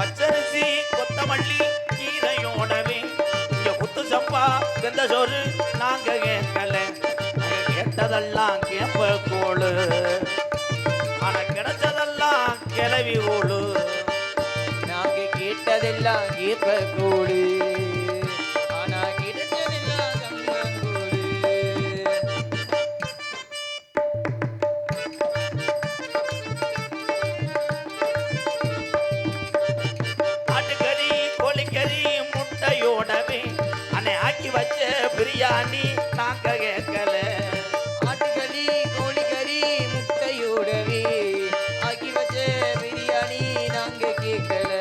பச்சரிசி கொத்தமல்லி கீரையோடவே இங்க குத்து சம்பா வெந்த சோறு நாங்க கேட்கல, கேட்டதெல்லாம் கேப்ப கோளு, ஆனா கிடைச்சதெல்லாம் கிளவி ஓடு. நாங்க கேட்டதெல்லாம் கேப்ப கூடு, ஆனா கிடைச்சதெல்லாம் கம்பங்கூடு. ஆட்டுக்கறி கோழிக்கறி முட்டையோடவே அன்னை ஆக்கி வச்ச பிரியாணி நாங்க கேட்கல, ஆட்டுக்கறி கோழிக்கறி முட்டையோடவே ஆக்கி வச்ச பிரியாணி நாங்க கேட்கல.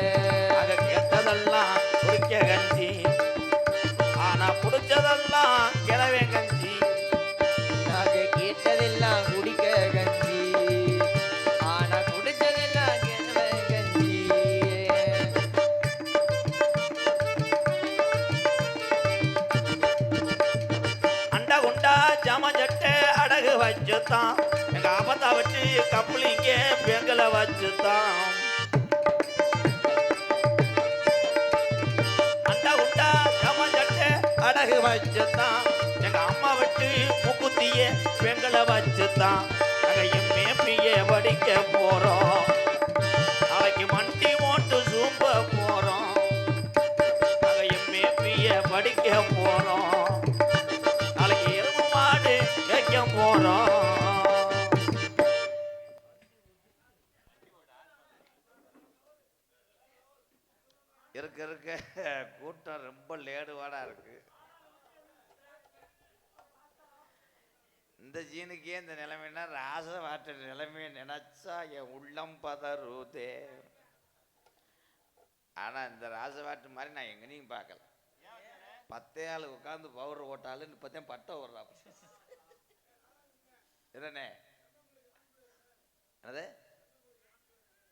நாங்க கேட்டதெல்லாம் குடிக்க கஞ்சி, ஆனா குடிச்சதெல்லாம் கிளவே கஞ்சி. நாங்க கேட்டதெல்லாம் குடிக்க கஞ்சி, ஆனா குடிச்சதெல்லாம் கிழவ கஞ்சி. அண்டா குண்டா ஜாம சட்டை அடகு வச்சுத்தான், எங்க ஆபத்தா வச்சு கப்புளிங்க பெங்கல வச்சுத்தான். அண்டா குண்டா ஜாம சட்டை அடகு வச்சுத்தான், எங்க அம்மா விட்டு முக்குத்திய பெங்கல வச்சுத்தான். நாங்க எம்ஏபிய படிக்க போறோம், நாளைக்கு மண்டி ஓட்டு சூம்ப போறோம். நாங்க எம்ஏபிய படிக்க போறோம், நாளைக்கு எருமை மாடு வைக்க போறோம். இருக்க இருக்க கூட்டம் ரொம்ப லேடுவாடா இருக்கு. இந்த ஜீனுக்கே இந்த நிலைமைன்னா ராச வாட்ட நிலைமையை நினைச்சா என் உள்ளம் பதறுதே. ஆனா இந்த ராசவாட்டு மாதிரி நான் எங்கனையும் பார்க்கல. 10 ஆள் உட்காந்து பவுடர் ஓட்டாலும் இப்பதான் பட்டை ஓடுறா. என்னண்ணே அது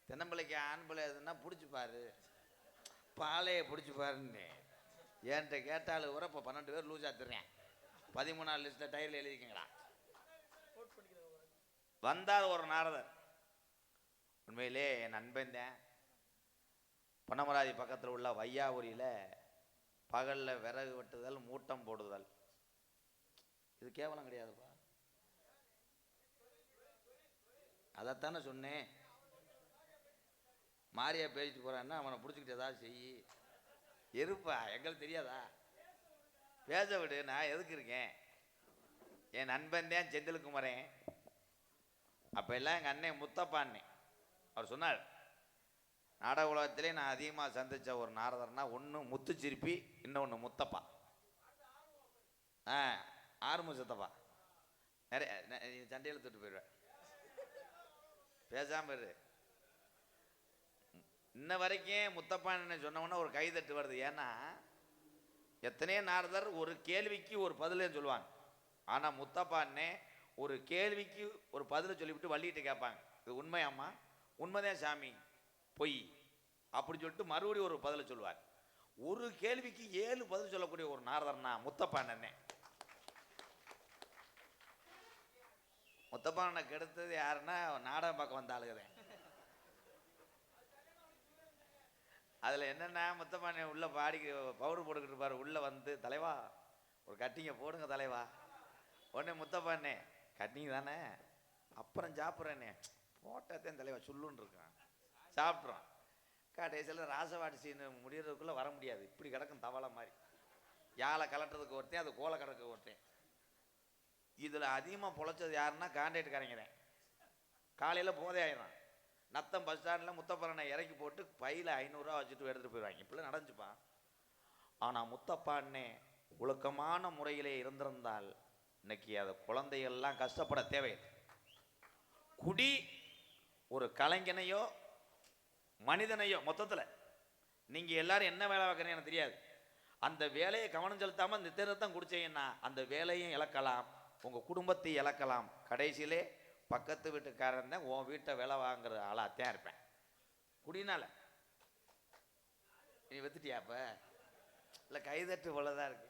தென்னம்பிள்ளைக்கு ஆண் பிள்ளை எதுன்னா பிடிச்சி பாரு, பாலையை பிடிச்சி பாருன்னு என்கிட்ட கேட்டாலும் கூட இப்போ 12 பேர் லூஸ் ஆத்துறேன். 13ஆம் லிஸ்ட்டில் டைரில் எழுதிக்கங்களா. வந்தார் ஒரு நாரதர், உண்மையிலே என் நண்பன் தான். பொன்னமராதி பக்கத்தில் உள்ள வையாபுரியில் பகலில் விறகு வெட்டுதல் மூட்டம் போடுதல், இது கேவலம் கிடையாதுப்பா. அதைத்தானே சொன்னேன். மாரியா பேசிட்டு போறான்னா அவனை பிடிச்சிக்கிட்டு ஏதாவது செய்யி. எருப்பா எங்களுக்கு தெரியாதா? பேச விடு, நான் எதுக்கு இருக்கேன். என் நண்பன் தான் செந்தில்குமரன். அப்போ எல்லாம் எங்கள் அண்ணன் முத்தப்பான்னே. அவர் சொன்னார், நாடக உலகத்திலே நான் அதிகமாக சந்தித்த ஒரு நாரதர்னா ஒன்று முத்துச்சிரிப்பி, இன்னொன்று முத்தப்பா. ஆறுமு சித்தப்பா. நிறைய சண்டையில் தொட்டு போயிடுவேன், பேசாமல் இரு. இன்ன வரைக்கும் முத்தப்பான்னு சொன்னவொன்னே ஒரு கைதட்டு வருது. ஏன்னா எத்தனையோ நாரதர் ஒரு கேள்விக்கு ஒரு பதிலே சொல்லுவாங்க. ஆனால் முத்தப்பான்னே ஒரு கேள்விக்கு ஒரு பதிலை சொல்லிவிட்டு வள்ளிட்டு கேட்பாங்க, இது உண்மையாம்மா? உண்மைதான் சாமி, பொய் அப்படி சொல்லிட்டு மறுபடியும் ஒரு பதிலை சொல்லுவார். ஒரு கேள்விக்கு 7 பதில் சொல்லக்கூடிய ஒரு நாரதர்னா முத்தப்பான்னே. முத்தப்பானை கெடுத்தது யாருன்னா நாடகம் பார்க்க வந்த ஆளுகிறேன். அதில் என்னென்னா முத்தப்பானை உள்ள பாடி பவுடர் போட்டுக்கிட்டு இருப்பாரு. உள்ளே வந்து, தலைவா ஒரு கட்டிங்க போடுங்க தலைவா. உடனே முத்தப்பானே, கட்டிங்க தானே, அப்புறம் சாப்பிட்றேனே. போட்டாத்தான் தலைவா சொல்லுன்னு இருக்கான், சாப்பிட்றோம். கடைசியில் ராசவாட்டி சீன் முடியறதுக்குள்ளே வர முடியாது. இப்படி கிடக்கும் தவளை மாதிரி. யாழை கலட்டுறதுக்கு ஒருத்தன், அது கோலை கடக்கு ஒருத்தன். இதில் அதிகமாக பொழைச்சது யாருன்னா கான்ட்ராக்டுக்காரங்கிறேன். காலையில் போதே ஆயிடும். நத்தம் பஸ் ஸ்டாண்டில் முத்தப்பரனை இறக்கி போட்டு பையில் 500 ரூபா வச்சுட்டு எடுத்துகிட்டு போயிடுவாங்க. இப்படிலாம் நடந்துச்சுப்பான். ஆனால் முத்தப்பான்னே ஒழுக்கமான முறையிலே இருந்திருந்தால் இன்னைக்கு அதை குழந்தைகள்லாம் கஷ்டப்பட தேவையில்லை. குடி ஒரு கலைஞனையோ மனிதனையோ மொத்தத்தில் நீங்கள் எல்லாரும் என்ன வேலை பார்க்குறீங்க எனக்கு தெரியாது. அந்த வேலையை கவனம் செலுத்தாமல் இந்த தேர்தத்தான் குடிச்சீங்கன்னா அந்த வேலையும் இழக்கலாம், உங்கள் குடும்பத்தை இழக்கலாம். கடைசியிலே பக்கத்து வீட்டுக்காரன் தான் உன் வீட்டை வேலை வாங்குற ஆளாத்தான் இருப்பேன். குடினால நீ வெத்துட்டியாப்ப இல்லை கைதட்டு போலதான் இருக்கு.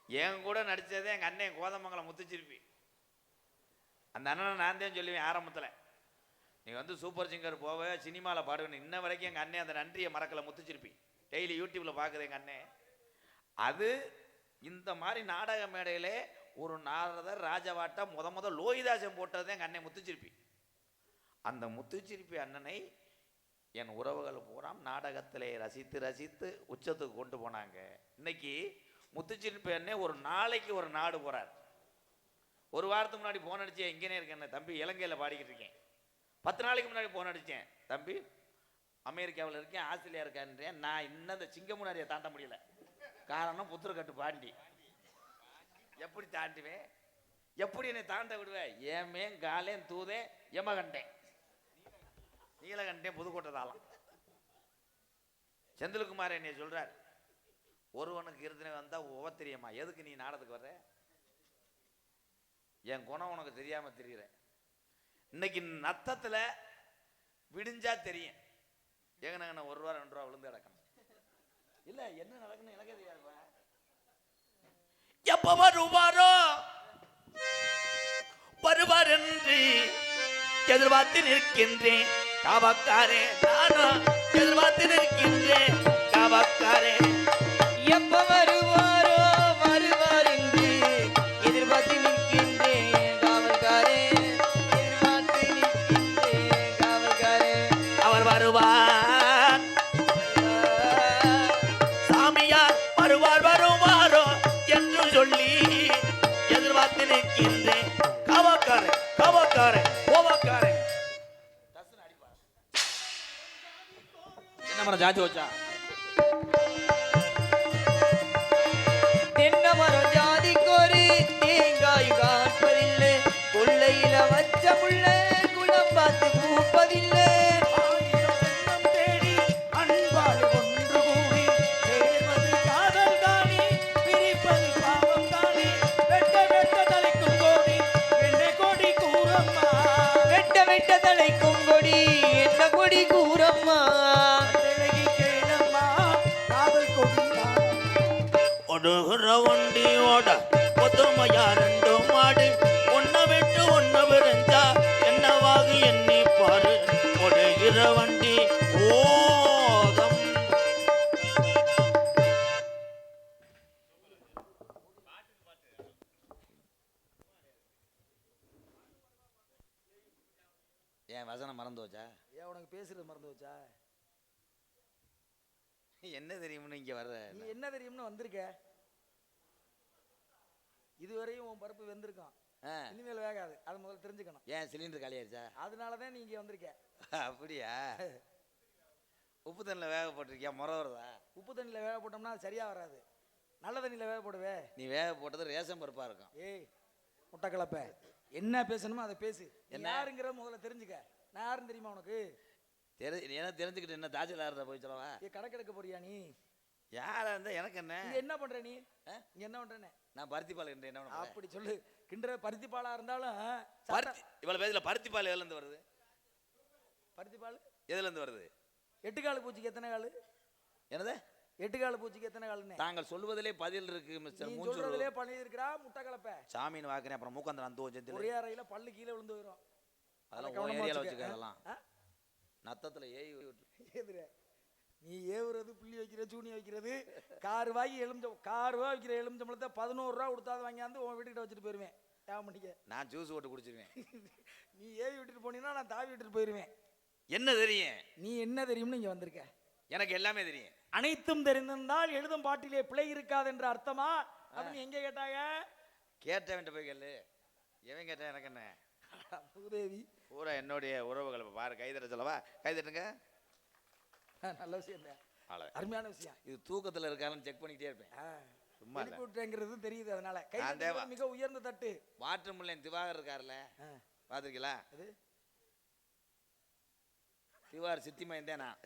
என் கூட நடித்ததே எங்கள் அண்ணன் கோதமங்கலம் முத்துச்சிருப்பி. அந்த அண்ணனை நான் தான் சொல்லுவேன் ஆரம்பத்தில். நீ வந்து சூப்பர் சிங்கர் போவ சினிமாவில் பாடுவேன். இன்ன வரைக்கும் எங்கள் அண்ணன் அந்த நன்றியை மறக்கலை. முத்துச்சிருப்பி டெய்லி யூடியூப்பில் பார்க்குது எங்கள் அண்ணன். அது இந்த மாதிரி நாடக மேடையிலே ஒரு நாரதர் ராஜவாட்டா முத லோகிதாசன் போட்டது எங்கள் அண்ணன் முத்துச்சிருப்பி. அந்த முத்துச்சிருப்பி அண்ணனை என் உறவுகள் பூரா நாடகத்திலே ரசித்து ரசித்து உச்சத்துக்கு கொண்டு போனாங்க. இன்னைக்கு முத்துச்சிருப்பி அண்ணன் ஒரு நாளைக்கு ஒரு நாடு போகிறார். ஒரு வாரத்துக்கு முன்னாடி ஃபோன் அடித்தேன், இங்கேனே இருக்கேன் தம்பி, இலங்கையில் பாடிக்கிட்டு இருக்கேன். 10 நாளைக்கு முன்னாடி ஃபோன் அடித்தேன், தம்பி அமெரிக்காவில் இருக்கேன், ஆஸ்திரேலியா இருக்கேன்றேன். நான் இன்னும் இந்த சிங்கமுனாரியை தாண்ட முடியல. காரணம் புத்திரக்கட்டு பாண்டி. எப்படி தாண்டுவேன்? எப்படி என்னை தாண்ட விடுவேன்? ஏமேன் காலேன் தூதேன் எமகண்டேன் நீலகண்டேன் புதுக்கோட்டை தாளம். செந்தில்குமார் என்னை சொல்றார், ஒருவனுக்கு இருந்தே வந்தா தெரியுமா, எதுக்கு நீ நாடகத்துக்கு வர்ற? என் குணம் உனக்கு தெரியாம தெரியுற. இன்னைக்கு நத்தத்துல விடிஞ்சா தெரியும். எங்கன ₹1 ₹2 விழுந்து கிடக்கணும். இல்ல என்ன நடக்குன்னு எனக்கே தெரியாது. எப்ப வருவாரோ வருவார் என்று எதிர்பார்த்து நிற்கின்றேன் காவக்காரே. நானும் எதிர்பார்த்து நிற்கின்றேன் காவக்காரே. எப்ப வருவாரோ வருவார் என்று எதிர்பார்த்து நிற்கின்றேன் காவல்காரே. எதிர்பார்த்து நிற்கின்றேன் காவல்காரே. அவர் வருவார், சாமியார் வருவார் வருவாரோ என்று சொல்லி எதிர்பார்த்து நிற்கின்றேன் காவக்காரே காவக்காரே கோவக்காரே. என்ன மரம் ஜாதி வச்சா? தென்னை மரம் ஜாதிக்கொரு தேங்காய் காப்பதில்லை, கொள்ளையில வச்ச முள்ள குளம் பார்த்து பூப்பதில்லை. தேடி அன்பால் ஒன்று கூடி சேர்வது காதல் தானே, பிரிப்பது பாவம் தானே. வெட்ட வெட்ட தலைக்கும் கோடி என்னை கொடி கூறம்மா. வெட்ட வெட்ட தலைக்கும் கொடி என்ன கொடி கூறம்மா. கேளம்மா காதல் கொடி ஒடுகிற வண்டியோட ஒத்துமையா 2 மாடு ஒன்ன விட்டு ஒன்ன விரைஞ்சா என்னவாகு எண்ணி பாரு. ஒடுகிற வண்டி ஓதம். என் வசனம் மறந்து வச்சா? ஏன் உனக்கு பேசுறது மறந்து வச்சா? என்ன தெரியும்னு இங்க வர்ற? நீ என்ன தெரியும்னு வந்திருக்க. இதுவரையும் உன் பருப்பு வெந்திருக்கான், இனிமேல் வேகாது. அது முதல்ல தெரிஞ்சுக்கணும். ஏன் சிலிண்டர் காலியாயிருச்சா? அதனாலதான் நீ இங்க வந்திருக்க. அப்படியா? உப்பு தண்ணியில் வேக போட்டிருக்கியா? முறை வருதா? உப்பு தண்ணியில வேக போட்டோம்னா அது சரியா வராது. நல்ல தண்ணியில வேக போடுவே. நீ வேக போட்டது ரேஷன் பருப்பா இருக்கும். ஏய் முட்டை கலப்ப, என்ன பேசணுமோ அதை பேசு. என்ன யாருங்கிற முதல்ல தெரிஞ்சுக்க. நான் யாருன்னு தெரியுமா உனக்கு? என்ன தெரிஞ்சுக்கிட்டு என்ன தாஜில்தார் போய் சொல்லவா? கணக்கெடுக்க போறியா நீ? யாரா இருந்தா எனக்கு என்ன? என்ன பண்ற நீ? இங்க என்ன பண்றேன்னு நான் பருத்தி பால் கிண்டேன். என்ன பண்ண? அப்படி சொல்லு. கிண்டற பருத்தி பாலா இருந்தாலும் பருத்தி இவ்வளவு பேர்ல பருத்தி பால் எதுல இருந்து வருது? பருத்தி பால் எதுல இருந்து வருது? 8 கால் பூச்சிக்கு எத்தனை கால்? என்னது 8 கால் பூச்சிக்கு எத்தனை கால்னு? தாங்கள் சொல்வதிலே பதில் இருக்கு மிஸ்டர் நீ மூஞ்சூர். சொல்றதிலே பண்ணி இருக்கடா முட்டை கலப்ப. சாமின்னு வாக்குறேன், அப்புறம் மூக்கந்த அந்த செந்தில் ஒரே அறையில பல்லு கீழே விழுந்து போயிடும். அதெல்லாம் ஒரு ஏரியால வச்சுக்க. அதெல்லாம் நத்தத்துல ஏய் எதுற நீ ஏவுறது, புள்ளி வைக்கிற, சூனி வைக்கிறது. கார் வாங்கி கார் ரூபா வைக்கிற எலுமிச்சம்பளத்தை 11 ரூபா கொடுத்தாது வாங்கியாந்து உன் வீட்டுக்கிட்ட வச்சுட்டு போயிருவேன். ஏன் பண்ணிக்க? நான் ஜூஸ் போட்டு குடிச்சிருவேன். நீ ஏவி விட்டுட்டு போனீங்கன்னா நான் தாவி விட்டுட்டு போயிருவேன். என்ன தெரியும்? நீ என்ன தெரியும்னு இங்க வந்திருக்க. எனக்கு எல்லாமே தெரியும். அனைத்தும் தெரிந்திருந்தால் எழுதும் பாட்டிலே பிழை இருக்காது என்ற அர்த்தமா அப்படின்னு எங்க கேட்டாங்க? கேட்டவன்ட்ட போய் கேளு. எவன் கேட்டா எனக்கு என்ன? பூதேவி பூரா என்னுடைய உறவுகள். பாரு கைதட்ட சொல்லவா? கைதட்டுங்க. நல்ல விஷயம், அருமையான விஷயம். இது தூக்கத்துல இருக்கான்னு செக் பண்ணிக்கிட்டே இருப்பேன். சும்மா எழுப்பிவிட்டேங்கிறது தெரியுது. அதனால கை மிக உயர்ந்த தட்டு. வாட்டர் முல்லைன் திவாகர் இருக்காருல்ல, பாத்துருக்கீங்களா? அது திவாகர் சித்திமயன் தான். நான்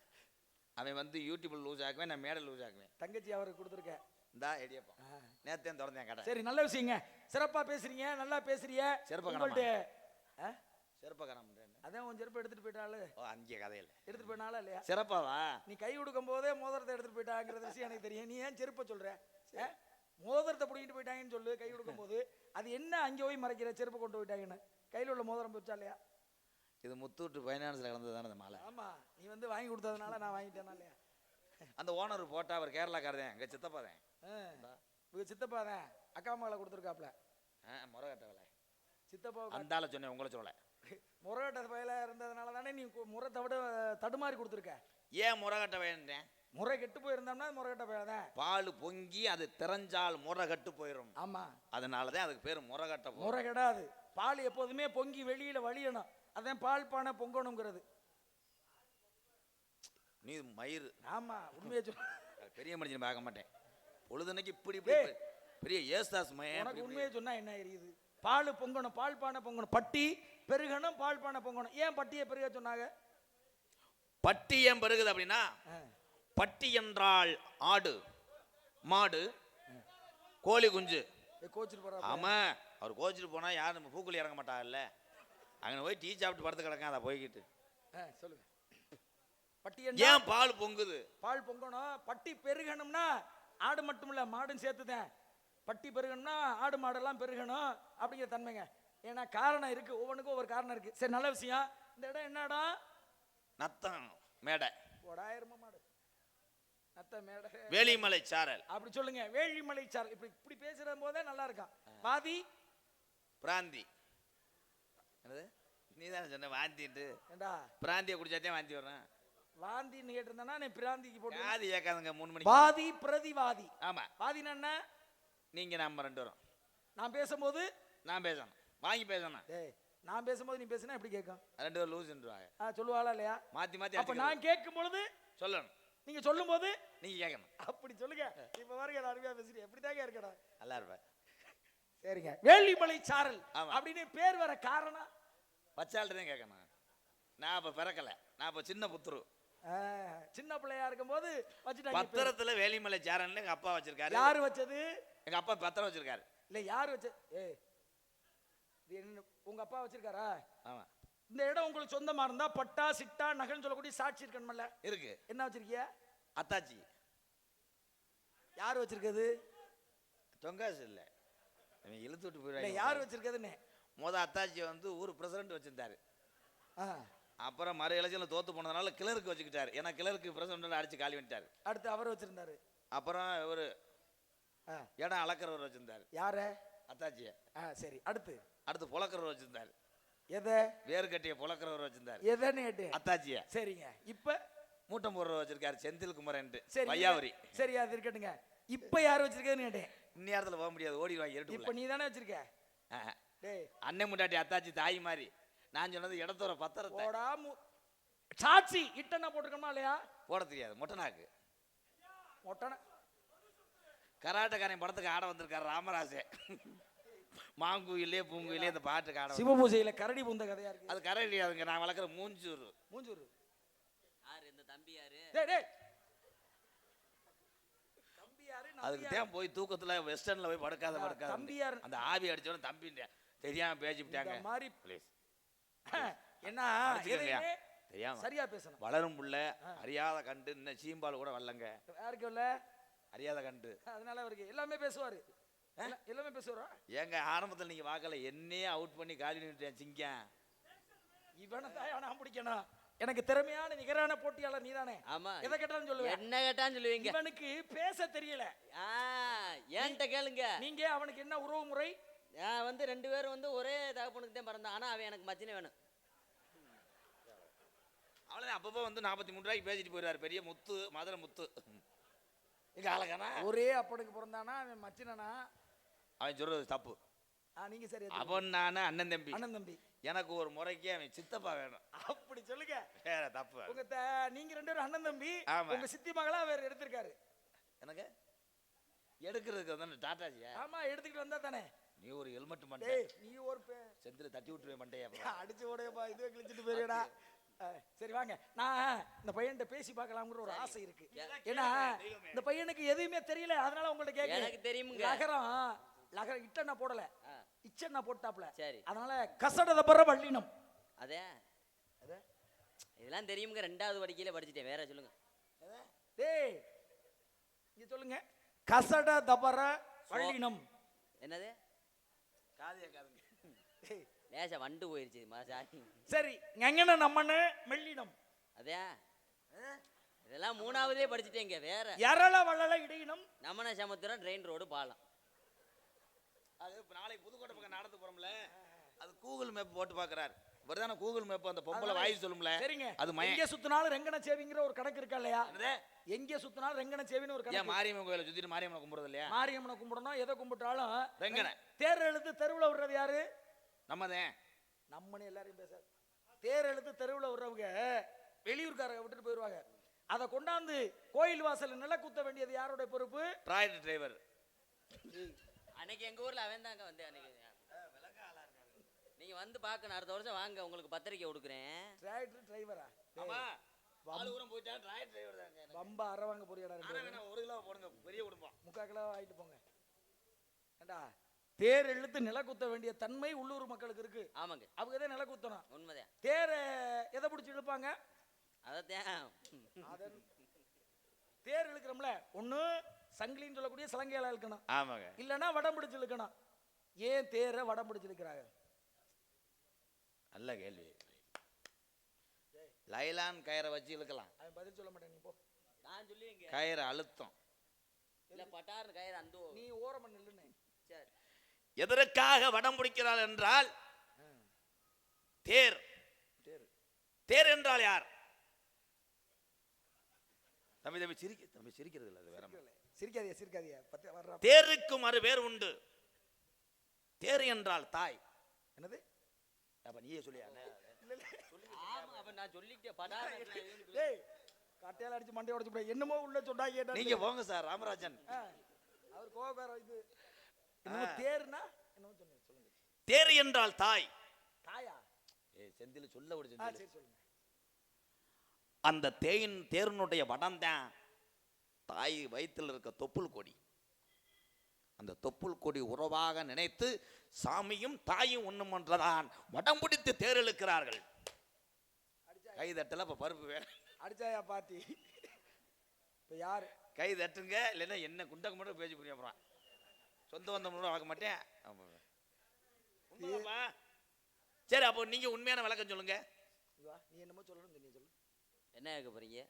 அவன் வந்து யூடியூப்ல லூஸ் ஆக்குவேன், நான் மேடல் லூஸ் ஆக்குவேன். தங்கச்சி அவருக்கு கொடுத்துருக்கேன். இந்தா ஐடியாப்பா நேத்தே திறந்தேன் கடை. சரி, நல்ல விஷயங்க. சிறப்பா பேசுறீங்க, நல்லா பேசுறீங்க. சிறப்பகரம் அதான் உன் செருப்பு எடுத்துட்டு போயிட்டாளு. ஓ, அங்கே கதையில எடுத்துட்டு போயினாலா இல்லையா? சிறப்பாவா? நீ கை கொடுக்கும் போதே மோதிரத்தை எடுத்துட்டு போயிட்டாங்கிற விஷயம் எனக்கு தெரியும். நீ ஏன் செருப்பை சொல்ற? மோதிரத்தை பிடிக்கிட்டு போயிட்டாங்கன்னு சொல்லு. கை கொடுக்கும் போது அது என்ன அங்கே போய் மறைக்கிற? செருப்பு கொண்டு போயிட்டாங்கன்னு. கையில் உள்ள மோதிரம் போச்சா இல்லையா? இது முத்தூட்டு ஃபைனான்ஸில் கலந்தது தானே இந்த மாலை. ஆமா, நீ வந்து வாங்கி கொடுத்ததுனால நான் வாங்கிட்டேனா இல்லையா? அந்த ஓனர் போட்டா அவர் கேரளாக்காரதேன், எங்கள் சித்தப்பாதேன். இவங்க சித்தப்பா தான் அக்கா மகளை கொடுத்துருக்காப்ல. முறைகட்ட வேலை சித்தப்பா அந்த ஆளை சொன்னேன், உங்களை சொல்ல. முறைகட்ட வயல இருந்ததுனால தானே நீ முறை தடுமாறி கொடுத்துருக்க. ஏன் முறைகட்ட வேண்டேன்? முறை கெட்டு போயிருந்தோம்னா முறைகட்ட வயல தான். பால் பொங்கி அது திறஞ்சால் முறை கட்டு போயிடும். ஆமா, அதனால தான் அதுக்கு பேர் முறைகட்ட. முறை கெடாது. பால் எப்போதுமே பொங்கி வெளியில வழியணும். அதான் பால் பானை பொங்கணுங்கிறது. நீ மயிர். ஆமா, உண்மையை சொல்ல. பெரிய மனுஷன் பார்க்க மாட்டேன். பொழுதுனைக்கு இப்படி ஏய், பெரிய ஏசுதாஸ் உனக்கு உண்மையை சொன்னா என்ன எரியுது? பால் பொங்கணும், பால் பானை பொங்கணும், பட்டி பெருகணும், பால் பானை பொங்கணும். ஏன் பட்டியை பெருக சொன்னாங்க? பட்டி ஏன் பெருகுது அப்படின்னா, பட்டி என்றால் ஆடு, மாடு, கோழி குஞ்சு. கோச்சிட்டு போறா. ஆமா, அவர் கோச்சிட்டு போனா யாரும் பூக்குழி இறங்க மாட்டாங்கல்ல. அங்கே போய் டீ சாப்பிட்டு படுத்து கிடக்கான். அதை போய்கிட்டு சொல்லுங்க. பட்டி ஏன் பால் பொங்குது? பால் பொங்கணும். பட்டி பெருகணும்னா ஆடு மட்டும் இல்ல, மாடும் சேர்த்துதான். பட்டி பெருகணும்னா ஆடு மாடெல்லாம் பெருகணும் அப்படிங்கிற தன்மைங்க. ஏன்னா காரணம் இருக்கு, ஒவ்வொன்றுக்கும் ஒவ்வொரு காரணம் இருக்கு. சரி, நல்ல விஷயம். இந்த இடம் என்ன இடம்? நத்தம் மேடை. 1000 மாடு நத்த மேடை, வேலிமலை சாரல். அப்படி சொல்லுங்க. வேலிமலை சாரல். இப்படி பேசுற போதே நல்லா இருக்கான். பாதி பிராந்தி. என்னது? நீ தானே சொன்ன வாந்திட்டு. ஏண்டா பிராந்தியை குடிச்சாத்தே வாந்தி வர்றேன். வாந்தின்னு கேட்டிருந்தா நீ பிராந்திக்கு போட்டு காது ஏக்காதுங்க. 3 மணிக்கு பாதி பிரதிவாதி. ஆமா, வாதினா என்ன? நீங்க நம்ம 2 பேரும். நான் பேசும்போது நான் பேசணும், வாங்கி பேசணும். ஏய், நான் பேசும்போது நீ பேசுனா எப்படி கேட்கும்? 2 பேரும் லூஸ்ன்றாங்க. சொல்லுவாளா இல்லையா? மாத்தி மாத்தி அப்ப நான் கேட்கும் பொழுது சொல்லணும், நீங்க சொல்லும் போது நீங்க கேட்கணும். அப்படி சொல்லுங்க. இப்ப பாருங்க, நான் அருமையா பேசுறேன். எப்படிதாங்க இருக்கடா? நல்லா இருப்பேன். சரிங்க. வேலிமலை சாரல் ஆமா. அப்படின்னு பேர் வர காரணம் பச்சால்ட்டு தான் கேட்கணும். நான் இப்ப பிறக்கல, நான் இப்ப சின்ன புத்துரு. சின்ன பிள்ளையா இருக்கும் போது வச்சுட்டாங்க. பத்திரத்துல வேலிமலை சாரல்னு எங்க அப்பா வச்சிருக்காரு. யாரு வச்சது? எங்க அப்பா பத்திரம் வச்சிருக்காரு. இல்ல, யாரு வச்ச? ஏய், இது என்ன, உங்க அப்பா வச்சிருக்காரா? ஆமா. இந்த இடம் உங்களுக்கு சொந்தமா இருந்தா பட்டா சிட்டா நகல்னு சொல்லக்கூடிய சாட்சி இருக்கணும்ல? இருக்கு. என்ன வச்சிருக்கிய? அத்தாச்சி. யாரு வச்சிருக்கிறது? தொங்காசு இல்ல, இழுத்து விட்டு இல்ல, போயிடுவாங்க. யாரு வச்சிருக்கிறதுன்னு. அத்தாச்சி வந்து ஊர் பிரசிடண்ட் வச்சிருந்தாரு. ஆ, அப்புறம் மறு எலெக்ஷன்ல தோத்து போனதுனால கிளருக்கு வச்சுக்கிட்டாரு. ஏன்னா கிளருக்கு பிரசிடண்ட் அடிச்சு காலி பண்ணிட்டாரு. அடுத்து அவர் வச்சிருந்தாரு. அப்புறம் ஒரு ஆ, இடம் அளக்கிறவர் வச்சிருந்தாரு. யார? அத்தாச்சிய. சரி, அடுத்து அடுத்து புலக்கிறவர் வச்சிருந்தாரு. எதை? வேறு கட்டிய புலக்கிறவர் வச்சிருந்தாரு. எதைன்னு கேட்டு? அத்தாச்சிய. சரிங்க. இப்ப மூட்டம் போடுறவர் வச்சிருக்காரு, செந்தில் குமரன் சரி, வையாவரி. சரி, அது இருக்கட்டுங்க. இப்ப யாரு வச்சிருக்கதுன்னு கேட்டேன். இந்நேரத்துல போக முடியாது, ஓடிடுவாங்க இப்ப இருட்டு. நீ தானே வச்சிருக்க. டேய், அண்ணன் முண்டாட்டி அத்தாச்சி தாய் மாதிரி. நான் சொன்னது இடத்தோட பத்திரத்தை. போடா சாட்சி இட்டனா போட்டுக்கணுமா இல்லையா? போட தெரியாது, மொட்டனாக்கு. மொட்டன கராட்டக்காரன் படத்துக்கு ஆட வந்திருக்காரு ராமராஜே. மாங்குயிலே பூங்குயிலே இந்த பாட்டுக்கு ஆட. சிவபூஜையில கரடி பூந்த கதையா இருக்கு. அது கரை இல்லையாதுங்க, நான் வளர்க்குற மூஞ்சூர். மூஞ்சூர் யாரு இந்த தம்பி? யாரு? டேய் டேய், தம்பி யாரு? அதுக்கு தான் போய் தூக்கத்துல வெஸ்டர்ன்ல போய் படுக்காத தம்பி யாரு? அந்த ஆவி அடிச்சோன்னு தம்பி தெரியாம பேசிவிட்டாங்க. இந்த மாதிரி ப்ளீஸ். என்ன அடிச்சுக்கங்கயா. எதையுமே தெரியாம சரியா பேசணும். வளரும் புள்ள அறியாத கண்டு இன்னும் சீம்பால் கூட வரலங்க. யாருக்கு இல்ல? அறியாத கண்டு. அதனால அவருக்கு எல்லாமே பேசுவாரு. எல்லாமே பேசுவாரா? ஏங்க ஆரம்பத்தில் நீங்க வாக்கல என்னையே அவுட் பண்ணி காலி நின்னுட்டேன் சிங்கம். இவனை தான் நான் பிடிக்கணும். எனக்கு திறமையான நிகரான போட்டியாளர் நீதானே. ஆமா. எதை கேட்டாலும் சொல்லுவேன். என்ன கேட்டான்னு சொல்லுவீங்க. இவனுக்கு பேச தெரியல. ஏன்ட்ட கேளுங்க. நீங்க அவனுக்கு என்ன உறவு முறை? நான் வந்து 2 பேரும் வந்து ஒரே தகப்பனுக்கு தான் பிறந்தான். ஆனா அவன் எனக்கு மச்சினே வேணும். அவ்வளோதான். அப்பப்போ வந்து 43 ரூபாய்க்கு பேசிட்டு போயிடுவாரு. பெரிய முத்து, மதுரை முத்து. இங்க அழகானா ஒரே அப்பனுக்கு பிறந்தானா அவன் மச்சினனா? அவன் சொல்றது தப்பு. நீங்க சரியா அவன் நானு அண்ணன் தம்பி. அண்ணன் தம்பி. எனக்கு ஒரு முறைக்கு அவன் சித்தப்பா வேணும். அப்படி சொல்லுங்க. வேற தப்பு. உங்க நீங்க 2 பேரும் அண்ணன் தம்பி. ஆமா. உங்க சித்தி மகளா அவர் எடுத்திருக்காரு. எனக்கு எடுக்கிறதுக்கு வந்து டாட்டாஜியா? ஆமா, எடுத்துக்கிட்டு வந்தா தானே. நீ ஒரு ஹெல்மெட் மண்டே. டேய், நீ ஒரு செந்தில தட்டி விட்டுருவேன் மண்டையா. அடிச்சு ஓடையப்பா, இதுவே கிழிச்சிட்டு போயிடா. சரி வாங்க, நான் இந்த பையன்கிட்ட பேசி பார்க்கலாம்ங்கிற ஒரு ஆசை இருக்கு. ஏன்னா இந்த பையனுக்கு எதுவுமே தெரியல, அதனால உங்கள்ட்ட கேட்க. எனக்கு தெரியுமுங்க. லகரம் இட்டன்னா போடல, இச்சன்னா போட்டாப்ல. சரி. அதனால கசடத பர வள்ளினம். அதே இதெல்லாம் தெரியுமுங்க. 2வது படிக்கையில படிச்சுட்டேன். வேற சொல்லுங்க. டேய், இங்க சொல்லுங்க. கசட தபர வள்ளினம். என்னது? காது கேட்காதுங்க. லேசா வண்டு போயிருச்சு சாரி. சரி எங்கன நம்மன்னு மெல்லினம் அதே இதெல்லாம் மூணாவதே படிச்சுட்டேங்க. வேற எரள வள்ளல இடையினம் நமன சமுத்திரம் ட்ரெயின் ரோடு பாலம். அது இப்ப நாளைக்கு புதுக்கோட்டை பக்கம் நடந்து போறோம்ல, அது கூகுள் மேப் போட்டு பாக்குறாரு. இவர்தானே கூகுள் மேப் அந்த பொம்பளை வாய் சொல்லும்ல. சரிங்க. அது மயம். எங்க சுத்தினாலும் ரெங்கன சேவிங்கிற ஒரு கணக்கு இருக்கா இல்லையா? என்னது? எங்க சுத்தினாலும் ரெங்கன சேவின்னு ஒரு ஏன் கணக்கு. மாரியம்மன் கோயிலை சுத்திட்டு மாரியம்மனை கும்பிடுறது இல்லையா? மாரியம்மனை கும்பிடணும், எதை கும்பிட்டாலும் ரெங்கனை. தேர் எழுத்து தெருவுல விடுறது யாரு? நம்மதான். நம்மனே எல்லாரையும் பேச. தேர் எழுத்து தெருவுல விடுறவங்க வெளியூர்காரங்க விட்டுட்டு போயிருவாங்க. அதை கொண்டாந்து கோயில் வாசல் நில குத்த வேண்டியது யாரோட பொறுப்பு? Tractor driver. அன்னைக்கு எங்க ஊர்ல அவன் தாங்க வந்து அன்னைக்கு நீங்க வந்து பார்க்கணும். அடுத்த வருஷம் வாங்க, உங்களுக்கு பத்திரிக்கை கொடுக்குறேன். டிராக்டர் டிரைவரா? ஆமா. ஆளுரம் போயிட்டா டிராக்டர் டிரைவர் தாங்க. பம்ப அரவாங்க போறியடா. ஆனா வேணா 1 கிலோ போடுங்க, பெரிய குடும்பம். 3/4 கிலோ ஆயிட்டு போங்க. ஏண்டா தேர் இழுத்து நில குத்த வேண்டிய தன்மை உள்ளூர் மக்களுக்கு இருக்கு. ஆமாங்க, அவங்க தான் நில குத்தணும். உண்மைதான். தேரை எதை பிடிச்சி இழுப்பாங்க? அதத்தான் தேர் இழுக்கிறோம்ல, ஒண்ணு சங்கிலின்னு சொல்லக்கூடிய சலங்கையால இழுக்கணும், ஆமாங்க. இல்லைன்னா வடம் பிடிச்சு இழுக்கணும். ஏன் தேரை வடம் பிடிச்சு இழுக்கிறாங்க? நல்ல கேள்வி. லைலான் கயிறை வச்சு இழுக்கலாம். அவன் பதில் சொல்ல மாட்டேன். நீ போ. நான் சொல்லுவீங்க. கயிறை அழுத்தம். இல்ல பட்டார்னு கயிறு அந்த நீ ஓரமா நில்லுன்னு. சரி. எதற்காக வடம் பிடிக்கிறார் என்றால், தேர். தேர் தேர் என்றால் யார்? தம்பி தம்பி சிரிக்கிறது இல்லை, அது வேற. சிரிக்காதியா சிரிக்காதியா. பத்து வர்ற தேருக்கு மறு பேர் உண்டு. தேர் என்றால் தாய். என்னது? அப்ப நீயே சொல்லியா? ஆமா, அப்ப நான் சொல்லிட்டேன் பட்டார். டேய் கட்டையால அடிச்சு மண்டைய உடைச்சு போய் என்னமோ உள்ள சொன்னாங்க. நீங்க போங்க சார் ராமராஜன். அவர் கோபக்கார இது. என்னமோ தேர்னா என்னமோ சொன்னீங்க, சொல்லுங்க. தேர் என்றால் தாய். தாயா? செந்தில சொல்ல ஒரு சரி சொல்லுங்க. அந்த தேரினுடைய வடம் தான் தாய் வயிற்றில் இருக்க தொப்புள் கொடி. அந்த தொப்புள் கொடி உறவாக நினைத்து சாமியும் தாயும் ஒண்ணும் என்றதான் வடம் பிடித்து தேர் இழுக்கிறார்கள். கை தட்டல. இப்ப பருப்பு வேணும். அடிச்சாயா பாத்தி? இப்ப யாரு கை தட்டுங்க, இல்லைன்னா என்ன குண்டக்கு மட்டும் பேச்சு புரிய போறான். சொந்த வந்தவங்களோட வளர்க்க மாட்டேன். சரி, அப்போ நீங்க உண்மையான விளக்கம் சொல்லுங்க. நீ என்னமோ சொல்லணும், நீ சொல்லு. என்ன கேட்க போறீங்க?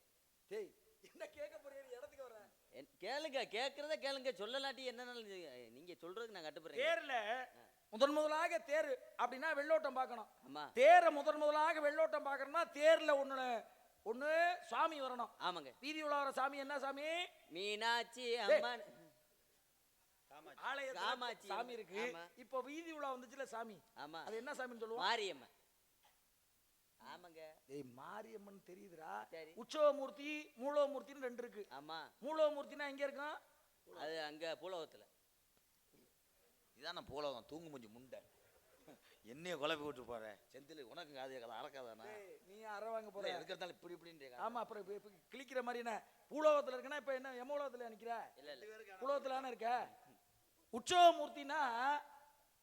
டேய் என்ன கேட்க போறீங்க? இடத்துக்கு வர கேளுங்க, கேட்கறத கேளுங்க. சொல்லலாட்டி என்னன்னாலும் நீங்க சொல்றதுக்கு நான் கட்டுப்படுறேன். தேர்ல முதலாக தேர் அப்படின்னா வெள்ளோட்டம் பார்க்கணும். ஆமா, தேரை முதலாக வெள்ளோட்டம் பார்க்கணும்னா தேர்ல ஒண்ணு சாமி வரணும். ஆமாங்க. வீதி உலா வர சாமி என்ன சாமி? மீனாட்சி அம்மன். ஆலயத்துல காமாட்சி சாமி இருக்கு. ஆமா. இப்போ வீதி உலா வந்துச்சுல சாமி, ஆமா, அது என்ன சாமின்னு சொல்லுவோம்? மாரியம்மன். ஆமாங்க. ஏய் மாரியம்மன் தெரியுதுடா. சரி. உற்சவமூர்த்தி மூலவமூர்த்தின்னு 2 இருக்கு. ஆமா, மூலவமூர்த்தினா எங்க இருக்கும்? அது அங்க பூலோகத்துல. இதான போலவன் தூங்கு மூஞ்சி முண்டை. என்னைய குழப்பி விட்டு போற செந்தில். உனக்கு காதிய கதை அறக்காதானா? நீ அற வாங்க போற. எதுக்கு இருந்தாலும் இப்படி இப்படின்னு. ஆமா, அப்புறம் இப்ப கிளிக்கிற மாதிரி என்ன பூலோகத்துல இருக்கனா? இப்ப என்ன எமோலோகத்துல நிக்கிற? இல்ல இல்ல, பூலோகத்துல இருக்க. உற்சவமூர்த்தினா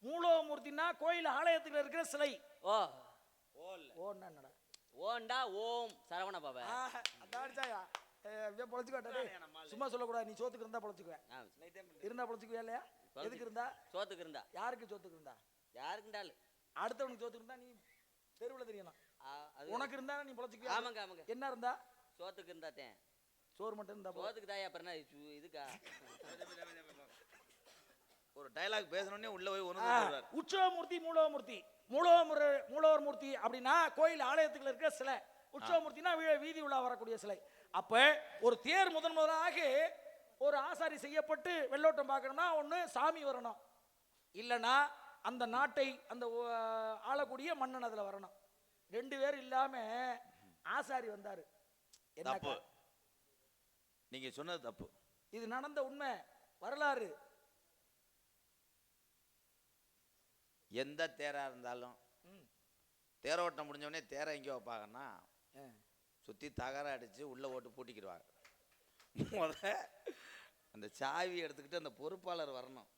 மூலவமூர்த்தினா கோயில் ஆலயத்துல இருக்கிற சிலை. ஓ ஓன்னா என்னடா? ஓண்டா ஓம் சரவண பாபா. அதாடிச்சாயா பொழைச்சுக்கோ. சும்மா சொல்லக்கூடாது. நீ சோத்துக்கு இருந்தா பொழைச்சுக்குவேன். இருந்தா பொழைச்சுக்குவியா இல்லையா? எதுக்கு இருந்தா? சோத்துக்கு இருந்தா. யாருக்கு சோத்துக்கு இருந்தா? யாருக்குண்டாலு அடுத்தவனுக்கு சோத்துக்கு இருந்தா நீ தெருவுல தெரியணும். உனக்கு இருந்தா நீ பொழைச்சுக்குவியா? ஆமாங்க ஆமாங்க. என்ன இருந்தா? சோத்துக்கு இருந்தாத்தேன். சோறு மட்டும் இருந்தா சோத்துக்கு தாயா. அப்புறம் என்ன இதுக்கா? ஒரு டயலாக் பேசணும்னே உள்ள போய் உற்சவமூர்த்தி மூலவமூர்த்தி. மூலவர் மூர்த்தி அப்படின்னா கோயில் ஆலயத்துக்குள்ள இருக்கிற சிலை. உற்சவமூர்த்தினா வீதி உலா வரக்கூடிய சிலை. அப்ப ஒரு தேர் முதலாக ஒரு ஆசாரி செய்யப்பட்டு வெள்ளோட்டம் பார்க்கணும்னா ஒண்ணு சாமி வரணும், இல்லைன்னா அந்த நாட்டை அந்த ஆளக்கூடிய மன்னன் அதுல வரணும். 2 பேர் இல்லாம ஆசாரி வந்தாரு. தப்பு. நீங்க சொன்னது தப்பு. இது நடந்த உண்மை வரலாறு. எந்த தேரா இருந்தாலும் தேரோட்டம் முடிஞ்ச உடனே தேரை எங்கேயோ வைப்பாங்கன்னா சுத்தி தகர அடிச்சு உள்ள ஓட்டு பூட்டிக்கிடுவாங்க. அந்த சாவி எடுத்துக்கிட்டு அந்த பொறுப்பாளர் வரணும்.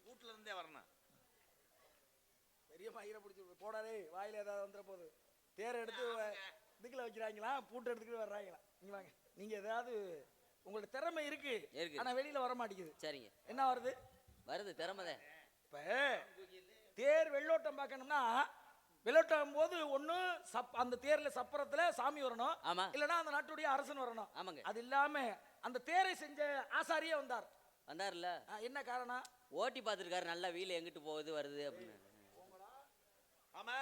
கூட்டுல இருந்தே வரணும். பெரிய மயிரை பிடிச்சி போடாதே, வாயில ஏதாவது வந்துட போகுது. தேரை எடுத்து இதுக்குள்ள வைக்கிறாங்களா, பூட்டை எடுத்துக்கிட்டு வர்றாங்களா? இங்க வாங்க. நீங்க ஏதாவது உங்களோட திறமை இருக்கு, இருக்கு. ஆனா வெளியில வர மாட்டேங்குது. சரிங்க, என்ன வருது? வருது திறமைதான். இப்ப தேர் வெள்ளோட்டம் பார்க்கணும்னா, வெள்ளோட்டம் போது ஒண்ணு அந்த தேர்ல சப்பரத்துல சாமி வரணும், ஆமா. இல்லனா அந்த நாட்டுடைய அரசன் வரணும். ஆமாங்க. அது இல்லாம அந்த தேரை செஞ்ச ஆசாரியே வந்தார். வந்தார்ல, என்ன காரணம்? ஓட்டி பார்த்துருக்காரு நல்லா, வீல் எங்கிட்டு போகுது வருது அப்படின்னு. ஆமா,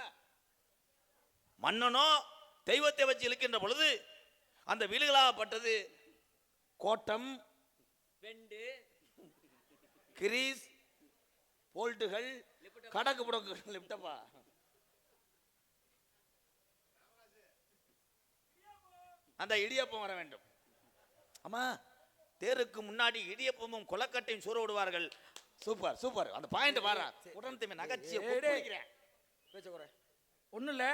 மன்னனோ தெய்வத்தை வச்சு இழுக்கின்ற பொழுது அந்த வீடுகளாகப்பட்டது கோட்டம், வெண்டு, கிரீஸ், போல்ட்டுகள், கடக்கு புடக்கு, லிப்டப்பா, அந்த இடியப்பம் வர வேண்டும். ஆமா, தேருக்கு முன்னாடி இடியப்பமும் கொலக்கட்டையும் சூற விடுவார்கள். சூப்பர் சூப்பர், அந்த பாயிண்ட் பாரு. உடனே நகைச்சியை பேச்ச குறை ஒண்ணு இல்ல.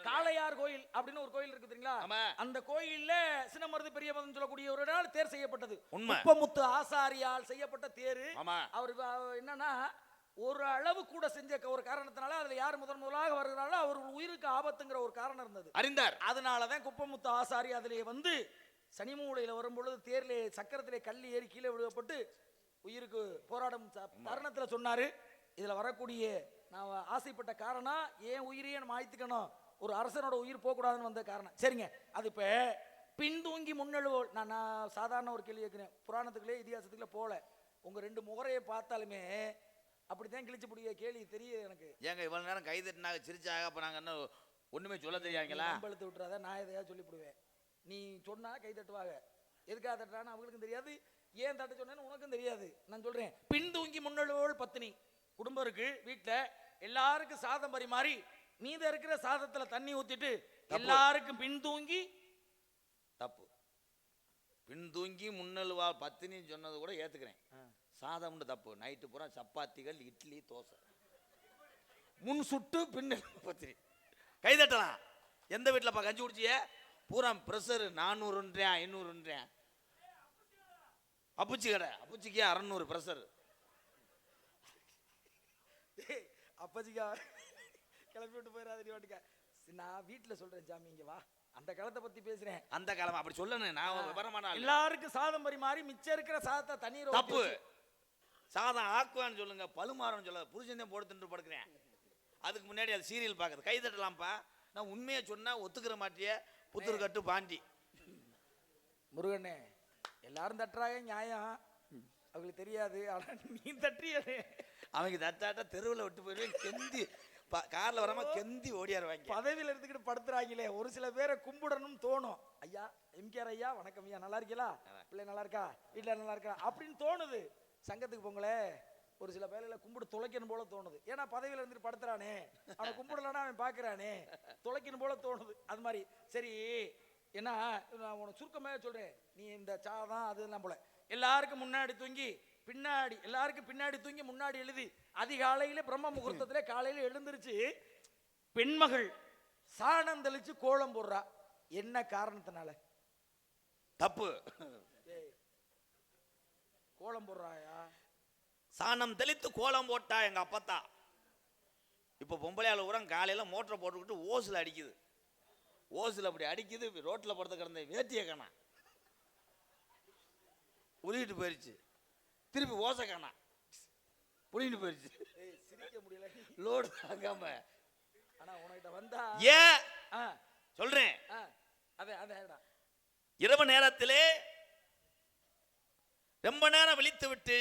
காளையார் கோயில் அப்படின்னு ஒரு கோயில் இருக்கு தெரியுங்களா? ஆமா. அந்த கோயில்ல சின்னமருது பெரிய மருதுன்னு சொல்லக்கூடிய ஒரு நாள் தேர் செய்யப்பட்டது. உண்மை. குப்பமுத்து ஆசாரியால் செய்யப்பட்ட தேரு. ஆமா. அவர் என்னன்னா ஒரு அளவு கூட செஞ்ச ஒரு காரணத்தினால அதுல யார் முதலாக வருகிறாரோ அவர் உயிருக்கு ஆபத்துங்கிற ஒரு காரணம் இருந்தது, அறிந்தார். அதனாலதான் குப்பமுத்து ஆசாரி அதிலே வந்து சனிமூலையில வரும்பொழுது தேர்ல சக்கரத்திலே கல் ஏறி கீழே விடுவப்பட்டு உயிருக்கு போராடும் தருணத்துல சொன்னாரு, இதுல வரக்கூடிய நான் ஆசைப்பட்ட காரணம் ஏன் உயிரையே நம்ம ஆய்த்துக்கணும், ஒரு அரசனோட உயிர் போகக்கூடாதுன்னு வந்த காரணம். சரிங்க, அது இப்ப பின்தூங்கி முன்னெழுவோல். நான் சாதாரண ஒரு கேள்வி கேட்கிறேன், புராணத்துக்குள்ளே இதிகாசத்துக்குள்ளே போல, உங்க ரெண்டு முகரையை பார்த்தாலுமே அப்படித்தான் கிழிச்சு பிடிக்க கேள்வி தெரியுது எனக்கு. ஏங்க இவ்வளவு நேரம் கை தட்டினாங்க, சிரிச்சாங்க, அப்ப நாங்க என்ன ஒண்ணுமே சொல்ல தெரியாங்களா? அம்பளத்து விட்டுறாத, நான் எதையா சொல்லிவிடுவேன். நீ சொன்னா கை தட்டுவாங்க, எதுக்காக தட்டுறான்னு அவங்களுக்கும் தெரியாது, ஏன் தட்ட சொன்னேன்னு உனக்கும் தெரியாது. நான் சொல்றேன், பின்தூங்கி முன்னெழுவோல் பத்தினி. குடும்பம் இருக்கு வீட்டுல, எல்லாருக்கும் சாதம் பரிமாறி மீத இருக்கிற சாதத்துல தண்ணி ஊத்திட்டு எல்லாருக்கும் பின்தூங்கி. தப்பு. பின்தூங்கி முன்னெழுவா பத்தினி சொன்னது கூட ஏத்துக்கிறேன், சாதம்னு தப்பு. நைட்டு பூரா சப்பாத்திகள், இட்லி, தோசை, முன் சுட்டு பின் பத்தினி. கை தட்டலாம். எந்த வீட்டில் கஞ்சி குடிச்சிய பூரா ப்ரெஷர் 400 500. அப்புச்சி கடை, அப்புச்சிக்கே 600 ப்ரெஷர். அப்பச்சிக்கா கிளப்பி விட்டு போயிடாதீ வாட்டுக்க. நான் வீட்டுல சொல்றேன் சாமி, இங்க வா, அந்த காலத்தை பத்தி பேசுறேன். அந்த காலம் அப்படி சொல்லணும், நான் விவரமான ஆளு. எல்லாருக்கும் சாதம் பரிமாறி மிச்சம் இருக்கிற சாதத்தை தண்ணீர் தப்பு. சாதம் ஆக்குவான்னு சொல்லுங்க, பழுமாறன்னு சொல்ல, புருஷன் போட்டு தின்று படுக்கிறேன். அதுக்கு முன்னாடி அது சீரியல் பார்க்குறது. கை தட்டலாம்ப்பா. நான் உண்மையை சொன்னா ஒத்துக்கிற மாட்டிய புத்தூர் கட்டு பாண்டி. முருகனே, எல்லாரும் தட்டுறாங்க நியாயம், அவங்களுக்கு தெரியாது, ஆனா நீ தட்டுறியே. அவங்க தட்டாட்ட தெருவில் விட்டு போயிடுவேன், கெந்தி கார்ல வராம கெந்தி ஓடியாருவாங்க. பதவியில இருந்துக்கிட்டு படுத்துறாங்களே, ஒரு சில பேரை கும்பிடணும் தோணும். ஐயா எம்கேஆர் ஐயா வணக்கம் ஐயா, நல்லா இருக்கீங்களா, பிள்ளை நல்லா இருக்கா, வீட்டுல நல்லா இருக்கா அப்படின்னு தோணுது. சங்கத்துக்கு போங்களே, ஒரு சில வேலையில கும்பிடு தொலைக்கணும் போல தோணுது. ஏன்னா பதவியில இருந்துட்டு படுத்துறானே, அவனை கும்பிடலன்னா அவன் பாக்குறானே, தொலைக்கணும் போல தோணுது. அது மாதிரி சரி, ஏன்னா நான் உனக்கு சுருக்கமாக சொல்றேன், நீ இந்த சாதம் அதெல்லாம் போல எல்லாருக்கும் முன்னாடி தூங்கி பின்னாடி, எல்லாருக்கும் பின்னாடி தூங்கி முன்னாடி எழுதி, அதிகாலையில பிரம்ம முகூர்த்தத்திலே காலையில எழுந்திருச்சு பெண்மகள் சாணம் தெளிச்சு கோலம் போடுறா. என்ன காரணத்தினால? தப்பு. கோலம் போடுறாயா? சாணம் தெளித்து கோலம் போட்டா எங்க அப்பத்தா. இப்ப பொம்பளையால உரம் காலையில மோட்டரை போட்டுக்கிட்டு ஓசுல அடிக்குது. ஓசுல அப்படி அடிக்குது, ரோட்ல படுத்த கிடந்த வேட்டியை காணா, உருகிட்டு போயிருச்சு. திருப்பி ஓசை காணா, புடிங்கிட்டு போயிருச்சு. சிரிக்க முடியல, லோடு தாங்காம. ஆனா உனக்கிட்ட வந்தா ஏன் சொல்றேன், இரவு நேரத்திலே ரொம்ப நேரம் விழித்து விட்டு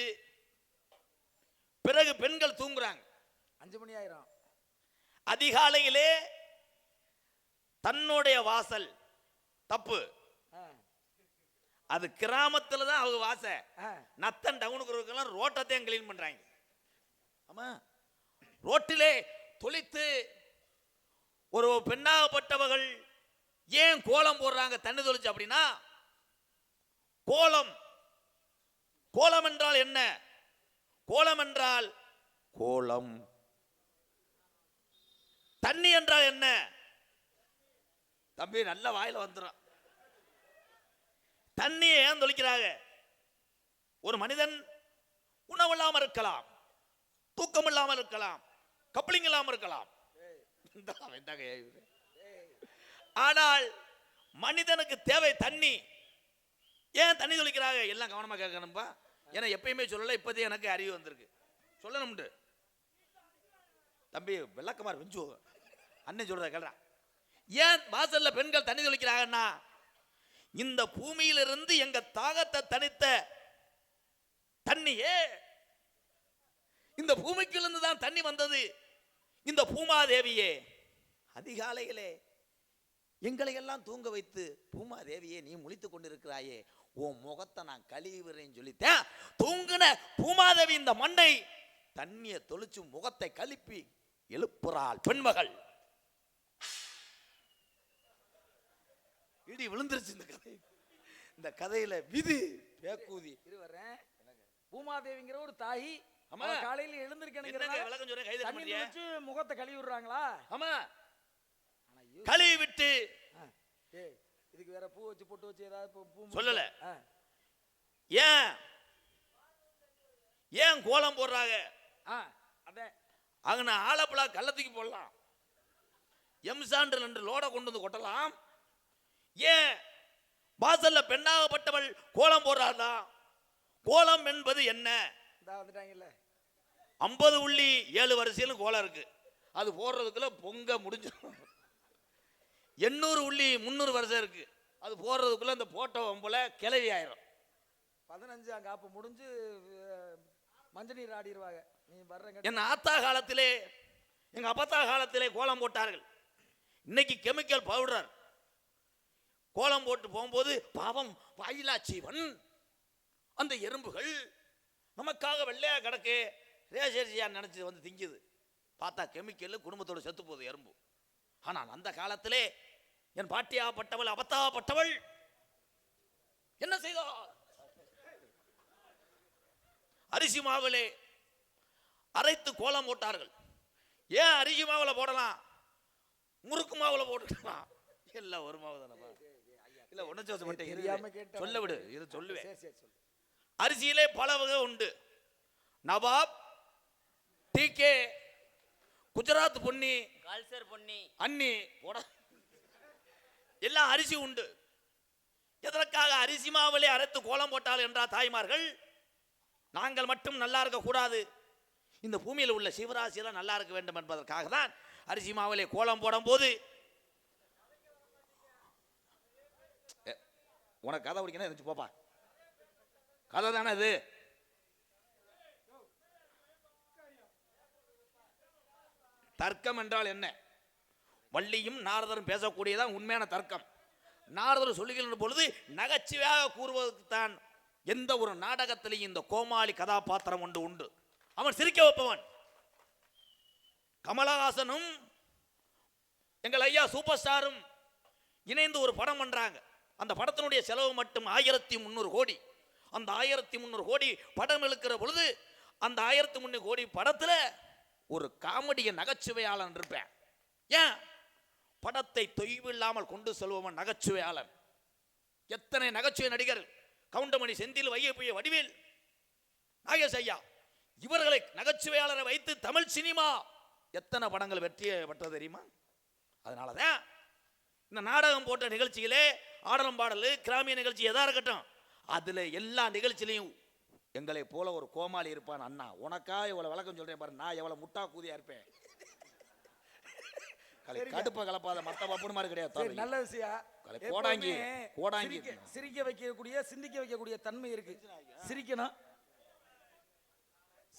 பிறகு பெண்கள் தூங்குறாங்க. 5 மணி ஆயிரும். அதிகாலையிலே தன்னுடைய வாசல். தப்பு. அது கிராமத்துல தான் அவங்க வாச. நத்தன் டவுனுக்கு இருக்கலாம், ரோட்டத்தையும் கிளீன் பண்றாங்க. ஆமா, ரோட்டிலே தொளித்து ஒரு பெண்ணாகப்பட்டவர்கள் ஏன் கோலம் போடுறாங்க தண்ணி தொளிச்சு அப்படின்னா, கோலம் கோலம் என்றால் என்ன? கோலம் என்றால் கோலம். தண்ணி என்றால் என்ன? தம்பி நல்ல வாயில வந்துடும். தண்ணியை ஏன் தொளிக்கிறாங்க? ஒரு மனிதன் உணவு இல்லாமல் இருக்கலாம், தூக்கம் இல்லாமல் இருக்கலாம், கப்ளிங் இல்லாமல் இருக்கலாம். ஆனால் மனிதனுக்கு தேவை தண்ணி. ஏன் தண்ணி தொளிக்கிறாங்க? எல்லாம் கவனமா கேட்கணும்பா. ஏன்னா எப்பயுமே சொல்லல, இப்போதே எனக்கு அறிவு வந்திருக்கு, சொல்லணும்ட்டு. தம்பி வெள்ளக்குமார் வெஞ்சு அண்ணன் சொல்றத கேள்றா. ஏன் வாசல்ல பெண்கள் தண்ணி தொளிக்கிறாங்கன்னா, இந்த பூமியிலிருந்து எங்க தாகத்தை தணித்த தண்ணியே இந்த பூமிக்கிலிருந்து தான் தண்ணி வந்தது. இந்த பூமாதேவியே, அதிகாலையிலே எங்களை எல்லாம் தூங்க வைத்து, பூமாதேவியே நீ முழித்துக் கொண்டிருக்கிறாயே, உன் முகத்தை நான் கழுவுறேன்னு சொல்லித்தேன். தூங்குன பூமாதேவி இந்த மண்ணை தண்ணியை தொளிச்சு முகத்தை கழுப்பி எழுப்புறாள் பெண்மகள். இடி விழுந்துருச்சு இந்த கதை. இந்த கதையில விதி பேக்கூதி இருவரேன். பூமாதேவிங்கிற ஒரு தாய் ஆமா. காலையில எழுந்திருக்கணுங்கிற விளக்கம் சொல்றேன், கைது தண்ணி வச்சு முகத்தை கழுவி விடுறாங்களா? ஆமா, கழுவி விட்டு. ஏய், இதுக்கு வேற பூ வச்சு பொட்டு வச்சு ஏதாவது பூ சொல்லல. ஏன் ஏன் கோலம் போடுறாங்க? அதான் அங்கன ஆலப்பழா கள்ளத்துக்கு போடலாம், எம்சாண்டு 2 லோட கொண்டு வந்து கொட்டலாம். ஏன் வாசல்ல பெண்ணாகப்பட்டவள் கோலம் போடுறாளா? கோலம் என்பது என்ன? 50 உள்ளி 7 வரிசையிலும் கோலம் இருக்கு, அது போடுறதுக்குள்ள பொங்க முடிஞ்சிடும். 800 உள்ளி 300 வருஷம் இருக்கு, அது போடுறதுக்குள்ள அந்த போட்ட ஒம்பல கிளவி ஆயிரும். 15 காப்பு முடிஞ்சு மஞ்சள் நீர் ஆடிடுவாங்க. நீ வர்ற என் ஆத்தா காலத்திலே, எங்க அப்பத்தா காலத்திலே கோலம் போட்டார்கள். இன்னைக்கு கெமிக்கல் பவுடர். கோலம் போட்டு போகும்போது பாவம் வாயிலா ஜீவன், அந்த எறும்புகள் நமக்காக வெள்ளையா கிடக்கு, ரேசரிசியா நினைச்சு வந்து திங்குது. பார்த்தா கெமிக்கல், குடும்பத்தோடு செத்து போகுது எறும்பு. ஆனால் அந்த காலத்திலே என் பாட்டியாகப்பட்டவள், அபத்தாகப்பட்டவள் என்ன செய்தாள்? அரிசி மாவிலே அரைத்து கோலம் போட்டார்கள். ஏன் அரிசி மாவுல போடலாம், முறுக்கு மாவுல போட்டுக்கலாம்? எல்லாம் ஒரு மாவு தானே. இல்ல ஒன்னு மட்டும் சொல்ல விடு, இது சொல்லுவேன். அரிசியிலே பல வகை உண்டு. நவாப், டிகே, குஜராத் பொன்னி, கால்சர் பொன்னி, அன்னி போட எல்லாம் அரிசி உண்டு. எதற்காக அரிசி மாவிலே அரைத்து கோலம் போட்டால் என்றால் தாய்மார்கள், நாங்கள் மட்டும் நல்லா இருக்க கூடாது, இந்த பூமியில் உள்ள சிவராசியெல்லாம் நல்லா இருக்க வேண்டும் என்பதற்காக தான் அரிசி மாவிலே கோலம் போடும் போது. உனக்கு கதை பிடிக்கணும் இருந்துச்சு போப்பா, கதை தானே இது. தர்க்கம் என்றால் என்ன? வள்ளியும் நாரதரும் பேசக்கூடியதான் உண்மையான தர்க்கம். நாரதர் சொல்லுகின்ற பொழுது நகைச்சுவையாக கூறுவதற்கு தான் எந்த ஒரு நாடகத்திலையும் இந்த கோமாளி கதாபாத்திரம் ஒன்று உண்டு. அவன் சிரிக்க வைப்பவன். கமலஹாசனும் எங்கள் ஐயா சூப்பர் ஸ்டாரும் இணைந்து ஒரு படம் பண்றாங்க. அந்த படத்தினுடைய செலவு மட்டும் 1300 கோடி. அந்த 1300 கோடி படம் இழுக்கிற பொழுது அந்த 1300 கோடி படத்துல ஒரு காமெடிய நகைச்சுவையாளன் இருப்பேன். ஏன்? படத்தை தொய்வில்லாமல் கொண்டு செல்வவன் நகைச்சுவையாளன். எத்தனை நகைச்சுவை நடிகர், கவுண்டமணி, செந்தில், வையப்புய, வடிவேல், நாகேஷ் ஐயா, இவர்களை நகைச்சுவையாளரை வைத்து தமிழ் சினிமா எத்தனை படங்கள் வெற்றி பெற்றது தெரியுமா? அதனாலதான் இந்த நாடகம் போட்ட நிகழ்ச்சியிலே ஆடலும் பாடல், கிராமிய நிகழ்ச்சி எதா இருக்கட்டும், அதுல எல்லா நிகழ்ச்சியிலையும் எங்களை போல ஒரு கோமாளி இருப்பான். அண்ணா உனக்கா இவ்வளவு விளக்கம் சொல்றேன் பாரு, நான் எவ்வளவு முட்டா கூதியா இருப்பேன். கடுப்ப கலப்பாத மத்த பப்புனு மாதிரி கிடையாது. நல்ல விஷயம். கோடாங்கி கோடாங்கி சிரிக்க வைக்கக்கூடிய, சிந்திக்க வைக்கக்கூடிய தன்மை இருக்கு. சிரிக்கணும்,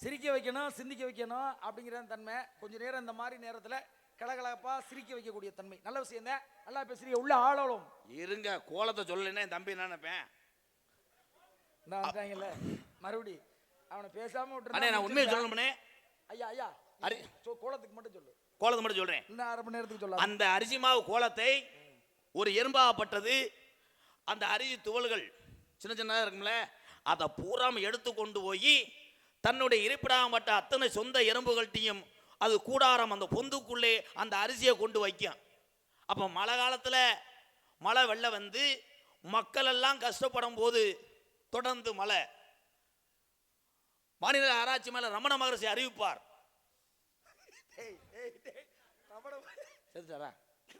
சிரிக்க வைக்கணும், சிந்திக்க வைக்கணும் அப்படிங்கிற தன்மை. கொஞ்ச நேரம் இந்த மாதிரி நேரத்துல கலகலப்பா சிரிக்க வைக்கக்கூடிய தன்மை நல்ல விஷயம் தான். நல்லா பேசுறீங்க, உள்ள ஆளோம் இருங்க. கோலத்தை சொல்லலைன்னா என் தம்பி என்ன நினைப்பேன்? நான் வந்தாங்கல்ல மறுபடி அவனை பேசாம விட்டுறேன். நான் உண்மையை சொல்லணும்னே. ஐயா ஐயா கோலத்துக்கு மட்டும் சொல்லு. கோலத்தை மட்டும் சொல்றேன். இன்னும் அரை மணி நேரத்துக்கு சொல்ல. அந்த அரிசி மாவு கோலத்தை ஒரு எறும்பாகப்பட்டது, அந்த அரிசி துவல்கள் சின்ன சின்னதாக இருக்கும்ல, அதை பூராம எடுத்து கொண்டு போய் தன்னுடைய இருப்பிடாமப்பட்ட அத்தனை சொந்த எறும்புகள்கிட்டையும் அது கூடாரம் அந்த பொந்துக்குள்ளே அந்த அரிசியை கொண்டு வைக்கும். அப்போ மழை காலத்தில் மழை வெள்ளம் வந்து மக்கள் எல்லாம் கஷ்டப்படும் போது தொடர்ந்து மழை, வானிலை ஆராய்ச்சி மேல ரமண மகரிஷி அறிவிப்பார்.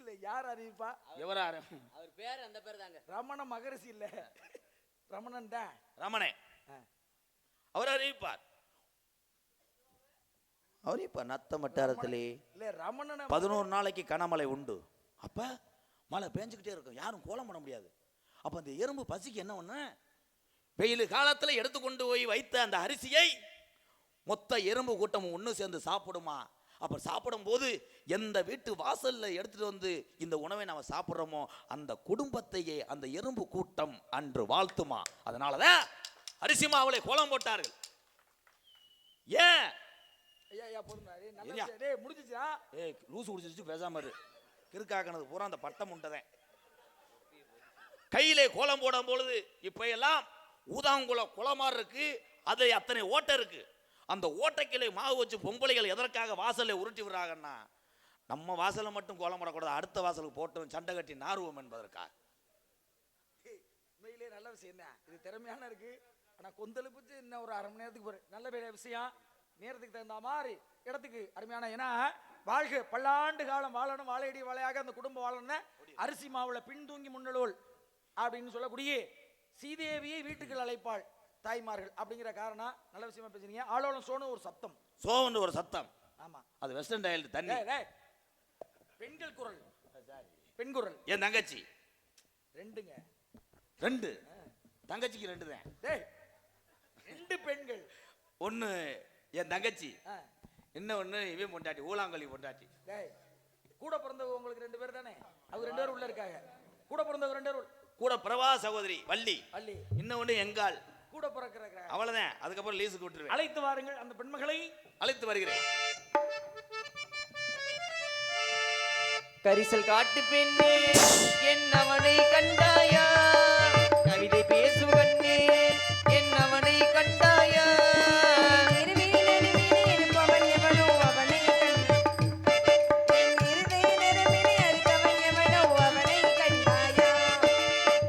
இல்ல யார் அறிவிப்பா? எவரா அவர் பேர் அந்த பேர் தாங்க. ரமண மகரிஷி இல்ல, ரமணன் தான். ரமணே அவர் அறிவிப்பார். அவர் இப்ப நத்த மட்டாரத்திலே இல்ல ரமணன் 11 நாளைக்கு கனமழை உண்டு. அப்ப மழை பேஞ்சுக்கிட்டே இருக்கும், யாரும் கோலம் பண்ண முடியாது. அப்ப அந்த எறும்பு பசிக்கு என்ன பண்ண, வெயில் காலத்துல எடுத்துக்கொண்டு போய் வைத்த அந்த அரிசியை மொத்த எறும்பு கூட்டமும் ஒன்று சேர்ந்து சாப்பிடுமா. அப்ப சாப்பிடும் போது எந்த வீட்டு வாசல்ல எடுத்துட்டு வந்து இந்த உணவை நாம சாப்பிட்றோமோ அந்த குடும்பத்தையே அந்த எறும்பு கூட்டம் அன்று வாழ்த்துமா. அதனாலதான் அரிசி மாவுளை கோலம் போட்டார்கள். ஏன் ஐயா ஐயா போதும். ஐயா. டேய் முடிஞ்சிச்சா? ஏய் லூசு குடிச்சிட்டு பேசாம இரு. கிறுக்காக்கனது பூரா அந்த பட்டம் உண்டதேன். கையிலே கோலம் போடும் பொழுது இப்ப எல்லாம் ஊதாங்குளம் குளமாறு இருக்கு, அதுல அத்தனை ஓட்டை இருக்கு. அந்த ஓட்டைக்கிளை மாவு வச்சு பொம்பளைகள் எதற்காக வாசலை உருட்டி விடுறாங்கன்னா, நம்ம வாசலை மட்டும் கோலம் போடக்கூடாது, அடுத்த வாசலுக்கு போட்டு சண்டை கட்டி நாருவோம் என்பதற்காக. உண்மையிலே நல்ல விஷயம் தான், இது திறமையான இருக்கு. ஆனா கொந்தளிப்புச்சு இன்னும் ஒரு 1/2 மணி நேரத்துக்கு போறேன். நல்ல பெரிய விஷயம், நேரத்துக்கு தகுந்த மாதிரி இடத்துக்கு அருமையான. ஏன்னா வாழ்க பல்லாண்டு காலம் வாழணும், வாழையடி வாழையாக அந்த குடும்பம் வாழணும். அரிசி மாவுல பின்தூங்கி முன்னலோல் அப்படின்னு சொல்லக்கூடிய சீதேவியை வீட்டுக்கு அழைப்பாள் தாய்மார்கள் அப்படிங்கிற காரணம். நல்ல விஷயமா பேசுறீங்க. ஆளோளம் சோனு ஒரு சத்தம், சோன்னு ஒரு சத்தம். ஆமா அது வெஸ்டர்ன் டயல் தண்ணி. பெண்கள் குரல், பெண் குரல். என் தங்கச்சி 2ங்க, 2 தங்கச்சிக்கு 2 தான். டேய் 2 பெண்கள். ஒன்னு என் தங்கச்சி, இன்னொன்னு இவன் பொண்டாட்டி, ஊலாங்கலி பொண்டாட்டி. டேய் கூட பிறந்தவங்க உங்களுக்கு 2 பேர் தானே? அவங்க 2 பேரும் உள்ள இருக்காங்க. கூட பிறந்தவங்க 2 பேர் கூட பிரபா சகோதரி வள்ளி, அள்ளி. இன்னொன்னு எங்கால், கூட பிறக்கிற அவ்வளவுதான். அதுக்கப்புறம் லீஸுக்கு விட்டுருவேன். அழைத்து வாருங்கள் அந்த பெண்மகளை. அழைத்து வருகிறேன். கரிசல் காட்டு பெண்ணே என் அவனை கண்டாயா, கவிதை பேசும் கண்ணே என் அவனை கண்டாயா,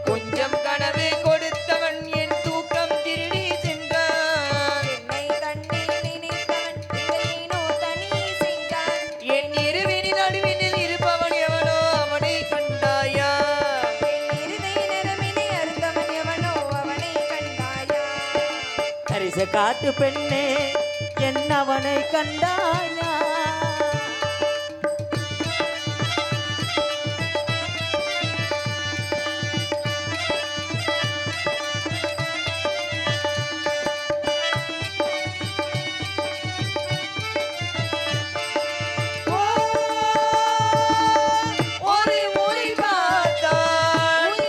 கொஞ்சம் கனவு கொடுத்தவன் என் தூக்கம் திருடி சென்றான், என் இருவினி நடுவினில் இருப்பவன் எவனோ அவனை கண்டாயா, கரிச காட்டு பெண்ணே என் அவனை கண்டாயா. ஒரு மொழி பார்த்தால்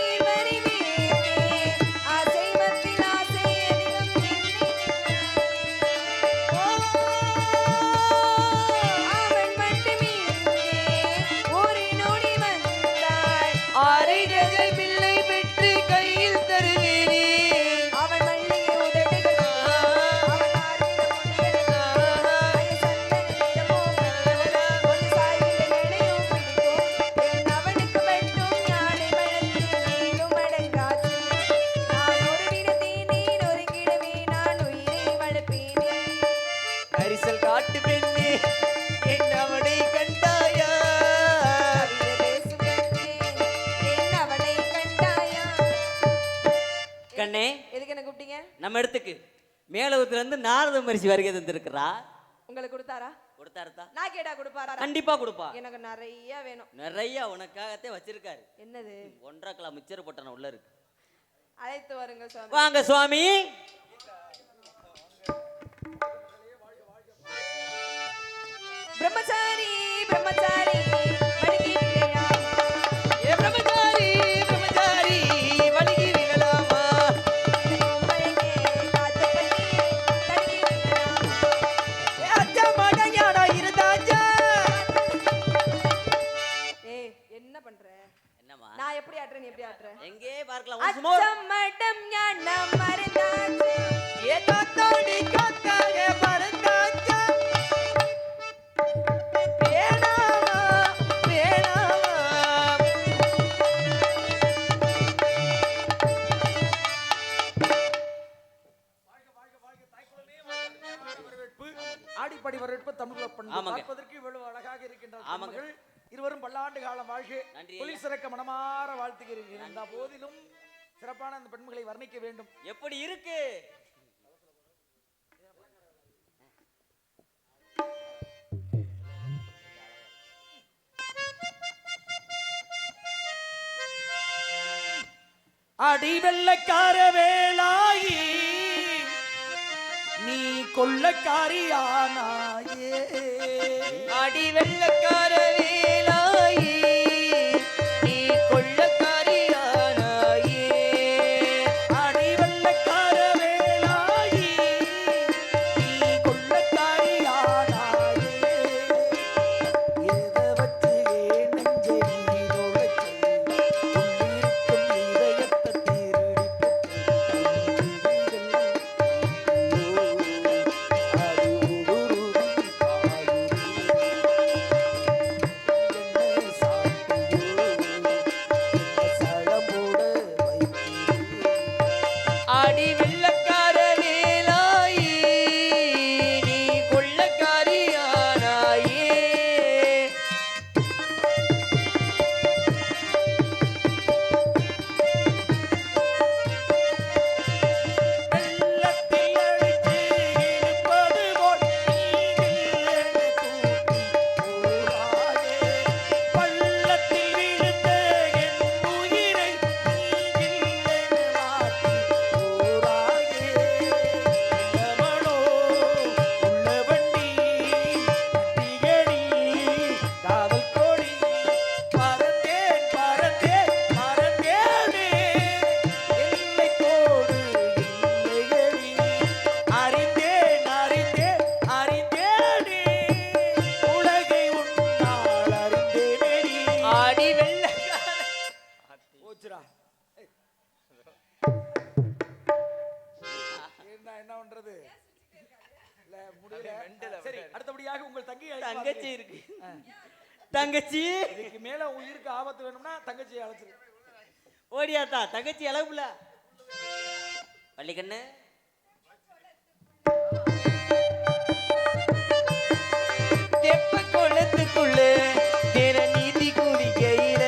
அரைடகை பிள்ளை பெற்று கையில் தருவேனே, கரிசல் காட்டு பெண்ணே என் அவனை கண்டாயா, கண்ணே எதுக்கு என்ன கூப்பிட்டீங்க? நம்ம இடத்துக்கு மேலவத்துல இருந்து நாரத மரிசி வருகை தந்திருக்கிறா. உங்களுக்கு கொடுத்தாரா? கொடுத்தாருத்தா? நான் கேட்டா கொடுப்பாரா? கண்டிப்பா கொடுப்பா. எனக்கு நிறைய வேணும். நிறைய உனக்காகத்தே வச்சிருக்காரு. என்னது? 1.5 கிலோ மிச்சர் பொட்டன உள்ள இருக்கு. அழைத்து வருங்க சுவாமி. வாங்க சுவாமி. பிரம்மச்சாரி பிரம்மச்சாரி வழுகி விழலாமா, ஏ பிரம்மச்சாரி பிரம்மச்சாரி வழுகி விழலாமா, பொம்பளைங்க காத்து பண்ணி தடுக்கி விழலாமா, ஏ அச்சா மாட்டாங்கடா இருந்தாச்சா, ஏய் என்ன பண்ற? என்னம்மா? நான் எப்படி ஆட்டுறேன், நீ எப்படி ஆட்டுற? எங்கே பார்க்கலாம் once more. அச்சமடம் ஞானம் மறந்தாச்சு, ஏ தாத்தாடி காத்தாக மறந்தாச்சா, வேணாமா வேணாமா, வரவேற்பு, ஆடிப்பாடி வரவேற்பு தமிழ் பண்பு ஆமாங்க. பார்ப்பதற்கு இவ்வளவு அழகாக இருக்கின்ற ஆமாங்க. பெண்மகள் இருவரும் பல்லாண்டு காலம் வாழ்க. நன்றி ஐயா. தொழில் சிறக்க மனமாற வாழ்த்துகிறேன். இருந்த போதிலும் சிறப்பான அந்த பெண்மகளை வர்ணிக்க வேண்டும். எப்படி இருக்கு? அடி வெள்ளக்கார வேளாயி நீ கொள்ளக்காரியானாயே. அடி வெள்ளக்கார வேலாயி நீ கொள்ளக்காரியானாயே. அடி வெள்ளக்கார வேளாயி நீ கொள்ளக்காரியானாயே. எதை வச்சு நெஞ்சை நீ நுழைச்சு உள்ளிருக்கும் இதயத்தை திருடி அது ஊடுருவி அடி வெள்ளக்கார வேலாயி நீ கொள்ளக்காரியானாயே. வெள்ளத்தில் அடித்து இழுப்பது போல் நீ தூக்கி போராதே. பள்ளத்தில் விழுந்த என் உயிரை நீ மாற்றி போராதே. உள்ளவளோ உள்ளவண்டி கட்டியடி காதல் கோடி பறந்தேன் பறந்தேன் பறந்தேனே எல்லை கோடு இல்லையடி. அறிந்தேன் அறிந்தேன் அறிந்தேனே உலகை உன்னால் அறிந்தேனடி. அடி வெள்ளக்கார போச்சுடா. என்ன பண்றது இல்ல முடியல. சரி, அடுத்தபடியாக உங்கள் தங்கை தங்கச்சி இருக்கு. தங்கச்சி இதுக்கு மேல உயிருக்கு ஆபத்து வேணும்னா தங்கச்சியை அழைச்சிரு. ஓடியாத்தா. தங்கச்சி அளவுல பள்ளிக்கண்ணு. தெப்ப குளத்துக்குள்ள தின நீதி குடிக்கையில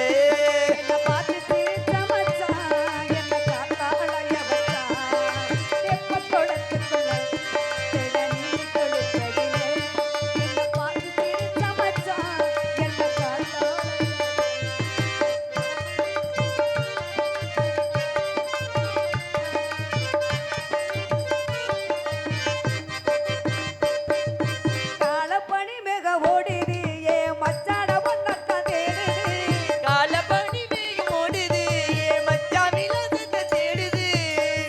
என்னை பார்த்து சிரிச்ச மச்சான், என்னை காத்தாளைய வச்சான். தெப்பக் குளத்துக்குள்ள தினநீர் கொளுத்தையிலே, என்னை பார்த்து சிரிச்ச மச்சான், என்னை காத்தாளைய காலப்பனி மிக ஓடிது ஏ மச்சாட ஒன்னத்தான் தேடுது. காலப்பணி வேகம் ஓடுது என் மச்சான் விலாசத்தை தேடுது.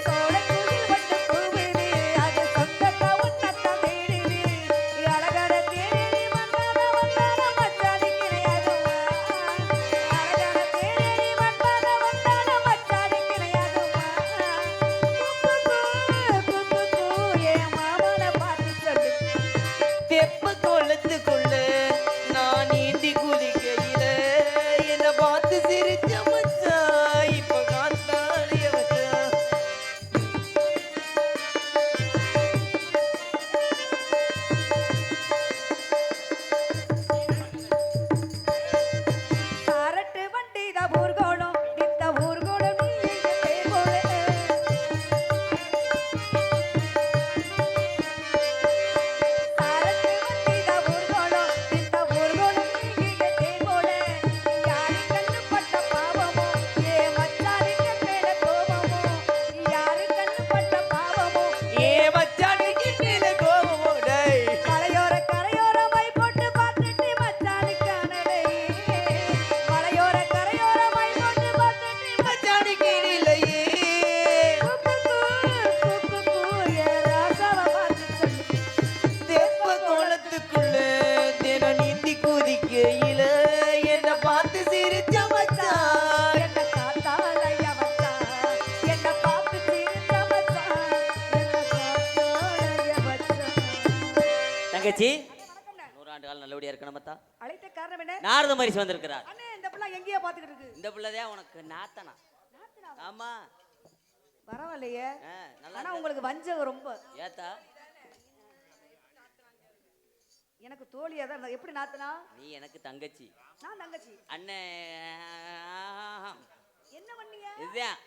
சோலைக்குயில் வந்து கூவுது, அது சொந்தத்தை ஒன்னத்தான் தேடுது. அழகர தேடி வந்தான வந்தான மச்சாடி கிடையாதும்மா. அழகர தேடி வந்தான வந்தான மச்சாடி கிடையாதும்மா. குக்கு என் மாமனை பார்த்து சொல்லு. தெப்ப குளத்துக்குள்ள நான் நீந்தி குதிக்கையில என்னை பார்த்து சிரிச்ச மச்சான் இப்ப காத்தாளிய மச்சான். சாரட்டு வண்டித ஊர்கோலம் இந்த ஊர்கோலம் நீங்க தேர்வோல. சாரட்டு வண்டித ஊர்கோலம் இந்த ஊர்கோலம் நீங்க தேர்வோல. யாரு கண்ணு பட்ட பாவமோ ஏ மச்சானிக்கு மேல கோபமோ. யாரு கண்ணு பட்ட பாவமோ ஏ மச்சானுக்கு மேல கோபமோ டேய். மலையோர கரையோர மை போட்டு பார்த்துட்டு மச்சானுக்கு அனலை. மலையோர கரையோர மை போட்டு பார்த்துட்டு மச்சானுக்கு இல்லையே. குக்கு ஏ ராசாவை பார்த்து சொல்லு. தெப்ப குளத்துக்குள்ள தின நீந்தி குதிக்கையில என்னை பார்த்து சிரிச்ச மச்சான். என்ன காத்தாளைய வச்சான், என்ன பார்த்து சிரிச்ச மச்சான், என்ன காத்தாளைய வச்சான். தங்கச்சி வணக்கம்ண்ணே. 100 ஆண்டு காலம் நல்லபடியா இருக்கணும் மத்தா. அழைத்த காரணம் என்ன? நாரத மரிசி வந்திருக்கிறார். அண்ணே இந்த பிள்ளை எங்கேயோ பாத்துக்கிட்டு இருக்கு. இந்த பிள்ளைதான் உனக்கு நாத்தனா. ஆமா. பரவாயில்லையே. நல்லா ஆனா உங்களுக்கு வஞ்சகம் ரொம்ப. ஏத்தா எனக்கு தோழியா தான் இருந்தா. எப்படி நாத்தனா? நீ எனக்கு தங்கச்சி. நான் தங்கச்சி. அண்ணன் என்ன பண்ணீங்க? இதுதான்